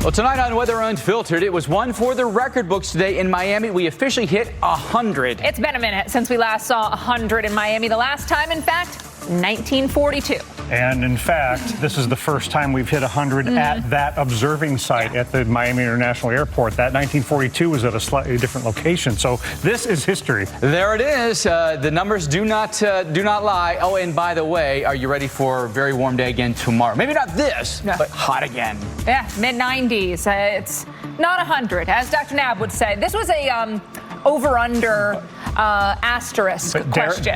Well, tonight on Weather Unfiltered, it was one for the record books today in Miami. We officially hit 100. It's been a minute since we last saw 100 in Miami. The last time, in fact, 1942. And in fact, this is the first time we've hit 100 at that observing site at the Miami International Airport. That 1942 was at a slightly different location. So this is history. There it is. The numbers do not lie. Oh, and by the way, are you ready for a very warm day again tomorrow? Maybe not this, but hot again. Yeah, mid-90s. It's not 100, as Dr. Nab would say. This was a over-under asterisk question.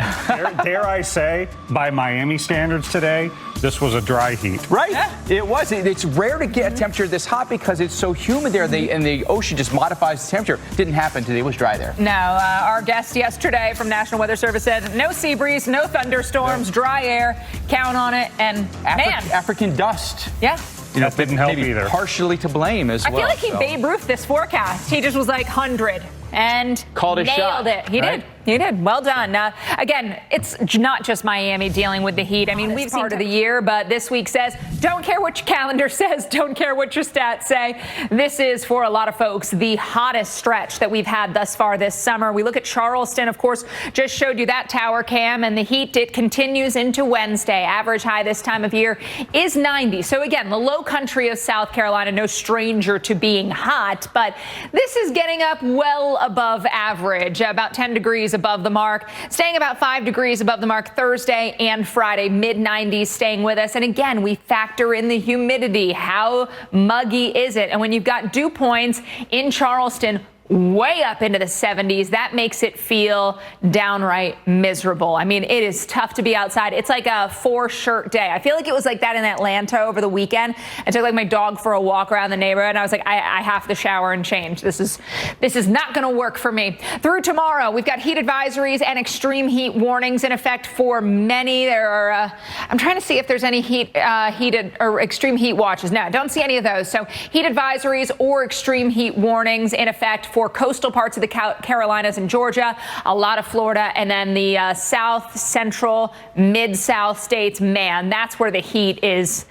Dare I say, by Miami standards today, this was a dry heat. Right? Yeah. It was. It's rare to get a temperature this hot because it's so humid there, and the ocean just modifies the temperature. Didn't happen today. It was dry there. No, our guest yesterday from National Weather Service said no sea breeze, no thunderstorms, dry air. Count on it, and African dust. Yeah. You know, that didn't help maybe either. Partially to blame as well. I feel like he Babe Ruth this forecast. He just was like 100 and called his shot. nailed it. He did. He did. Well done. Again, it's not just Miami dealing with the heat. I mean, we've seen part of the year, but this week says, don't care what your calendar says, don't care what your stats say. This is, for a lot of folks, the hottest stretch that we've had thus far this summer. We look at Charleston, of course, just showed you that tower cam, and the heat, it continues into Wednesday. Average high this time of year is 90. So again, the low country of South Carolina, no stranger to being hot, but this is getting up well above average, about 10 degrees above the mark, staying about 5 degrees above the mark Thursday and Friday, mid-90s staying with us. And again, we factor in the humidity. How muggy is it? And when you've got dew points in Charleston way up into the 70s, that makes it feel downright miserable. I mean, it is tough to be outside. It's like a 4-shirt day. I feel like it was like that in Atlanta over the weekend. I took like my dog for a walk around the neighborhood, and I was like, I have to shower and change. This is not going to work for me. Through tomorrow, we've got heat advisories and extreme heat warnings in effect for many. There are, I'm trying to see if there's any heated or extreme heat watches. No, I don't see any of those. So heat advisories or extreme heat warnings in effect for coastal parts of the Carolinas and Georgia, a lot of Florida, and then the south, central, mid-south states. Man, that's where the heat is.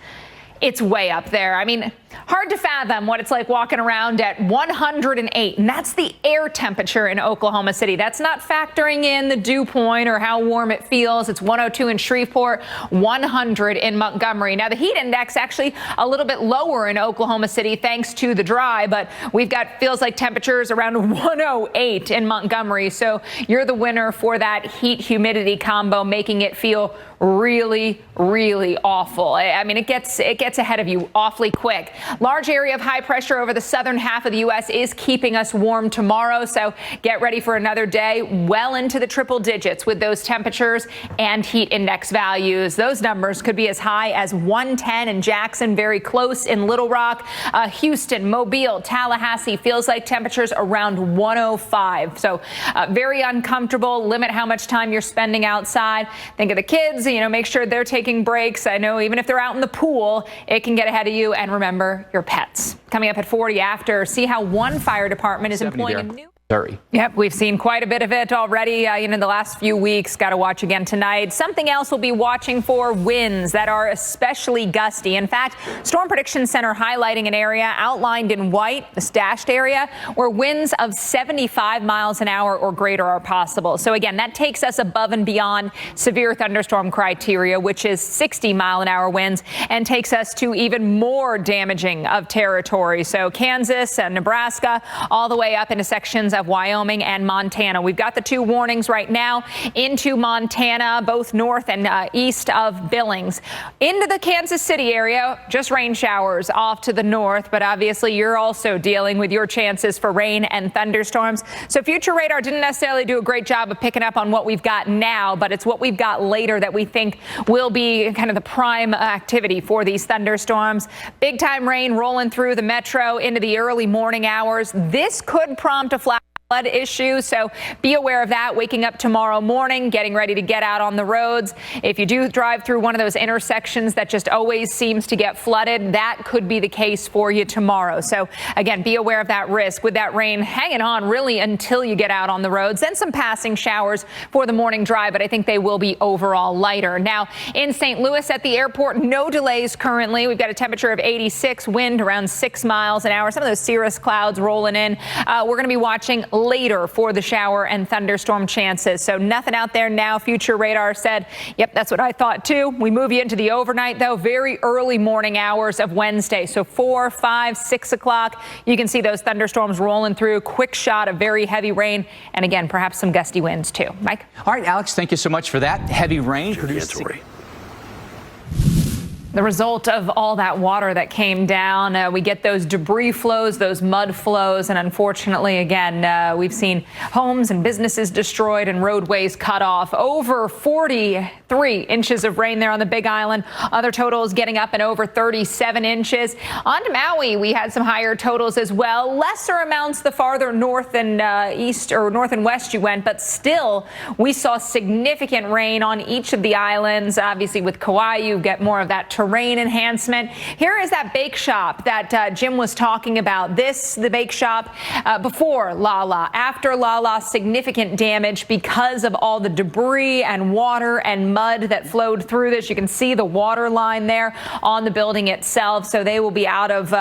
It's way up there. I mean, hard to fathom what it's like walking around at 108, and that's the air temperature in Oklahoma City. That's not factoring in the dew point or how warm it feels. It's 102 in Shreveport, 100 in Montgomery. Now, the heat index actually a little bit lower in Oklahoma City thanks to the dry, but we've got feels like temperatures around 108 in Montgomery. So you're the winner for that heat humidity combo, making it feel really, really awful. I mean, it gets ahead of you awfully quick. Large area of high pressure over the southern half of the U.S. is keeping us warm tomorrow, so get ready for another day well into the triple digits with those temperatures and heat index values. Those numbers could be as high as 110 in Jackson, very close in Little Rock. Houston, Mobile, Tallahassee feels like temperatures around 105. So very uncomfortable. Limit how much time you're spending outside. Think of the kids, make sure they're taking breaks. I know even if they're out in the pool, it can get ahead of you. And remember, your pets. Coming up at 40 after, see how one fire department is employing a new... Yep, we've seen quite a bit of it already the last few weeks. Got to watch again tonight. Something else we'll be watching for: winds that are especially gusty. In fact, Storm Prediction Center highlighting an area outlined in white, the dashed area, where winds of 75 miles an hour or greater are possible. So again, that takes us above and beyond severe thunderstorm criteria, which is 60 mile an hour winds, and takes us to even more damaging of territory. So Kansas and Nebraska, all the way up into sections of Wyoming and Montana. We've got the 2 warnings right now into Montana, both north and east of Billings. Into the Kansas City area, just rain showers off to the north, but obviously you're also dealing with your chances for rain and thunderstorms. So Future Radar didn't necessarily do a great job of picking up on what we've got now, but it's what we've got later that we think will be kind of the prime activity for these thunderstorms. Big time rain rolling through the metro into the early morning hours. This could prompt a flash flood issue, so be aware of that. Waking up tomorrow morning, getting ready to get out on the roads. If you do drive through one of those intersections that just always seems to get flooded, that could be the case for you tomorrow. So again, be aware of that risk with that rain hanging on really until you get out on the roads. Then some passing showers for the morning drive, but I think they will be overall lighter. Now in St. Louis at the airport, no delays currently. We've got a temperature of 86, wind around 6 miles an hour. Some of those cirrus clouds rolling in. We're going to be watching later for the shower and thunderstorm chances. So nothing out there now. Future radar said, yep, that's what I thought too. We move you into the overnight though, very early morning hours of Wednesday. So 4, 5, 6 o'clock, you can see those thunderstorms rolling through. Quick shot of very heavy rain. And again, perhaps some gusty winds too. Mike? All right, Alex, thank you so much for that. Heavy rain. The result of all that water that came down, we get those debris flows, those mud flows, and unfortunately, again, we've seen homes and businesses destroyed and roadways cut off. Over 43 inches of rain there on the Big Island. Other totals getting up and over 37 inches. On to Maui, we had some higher totals as well. Lesser amounts the farther north and east or north and west you went, but still we saw significant rain on each of the islands. Obviously, with Kauai, you get more of that terrain enhancement. Here is that bake shop that Jim was talking about. The bake shop before Lala. After Lala, significant damage because of all the debris and water and mud that flowed through this. You can see the water line there on the building itself. So they will be out of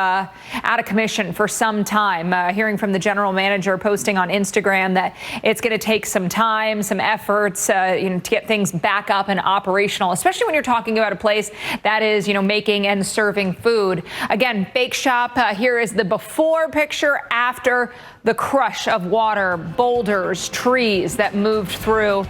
commission for some time. Hearing from the general manager posting on Instagram that it's going to take some time, some efforts, to get things back up and operational, especially when you're talking about a place that is, making and serving food. Again, bake shop. Here is the before picture after the crush of water, boulders, trees that moved through.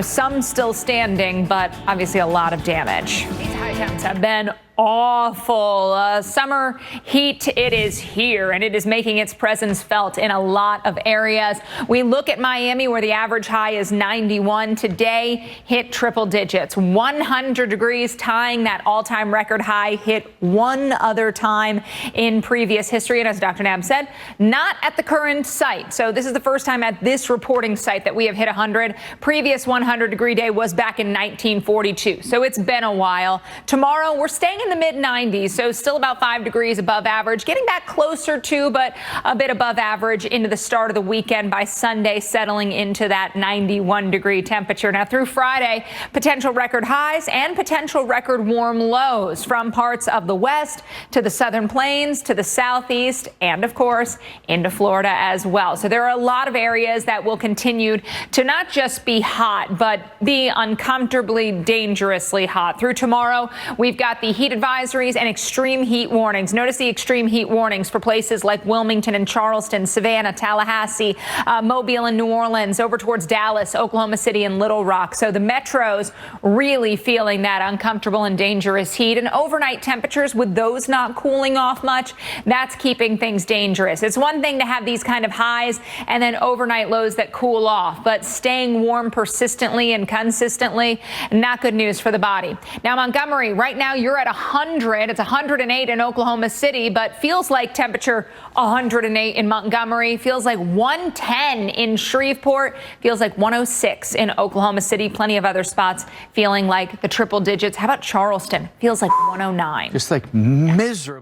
Some still standing, but obviously a lot of damage. These high temps have been awful. Summer heat, it is here, and it is making its presence felt in a lot of areas. We look at Miami, where the average high is 91. Today hit triple digits, 100 degrees, tying that all-time record high hit one other time in previous history. And as Dr. Knabb said, not at the current site. So this is the first time at this reporting site that we have hit 100. Previous 100-degree day was back in 1942. So it's been a while. Tomorrow, we're staying in the mid-90s, so still about 5 degrees above average, getting back closer to, but a bit above average into the start of the weekend. By Sunday, settling into that 91-degree temperature. Now through Friday, potential record highs and potential record warm lows from parts of the west to the southern plains to the southeast and, of course, into Florida as well. So there are a lot of areas that will continue to not just be hot, but be uncomfortably, dangerously hot. Through tomorrow, we've got the heat advisories and extreme heat warnings. Notice the extreme heat warnings for places like Wilmington and Charleston, Savannah, Tallahassee, Mobile and New Orleans, over towards Dallas, Oklahoma City and Little Rock. So the metros really feeling that uncomfortable and dangerous heat. And overnight temperatures, with those not cooling off much, that's keeping things dangerous. It's one thing to have these kind of highs and then overnight lows that cool off, but staying warm persistently and consistently, not good news for the body. Now Montgomery, right now you're at 100. It's 108 in Oklahoma City, but feels like temperature 108 in Montgomery. Feels like 110 in Shreveport. Feels like 106 in Oklahoma City. Plenty of other spots feeling like the triple digits. How about Charleston? Feels like 109. Just like miserable.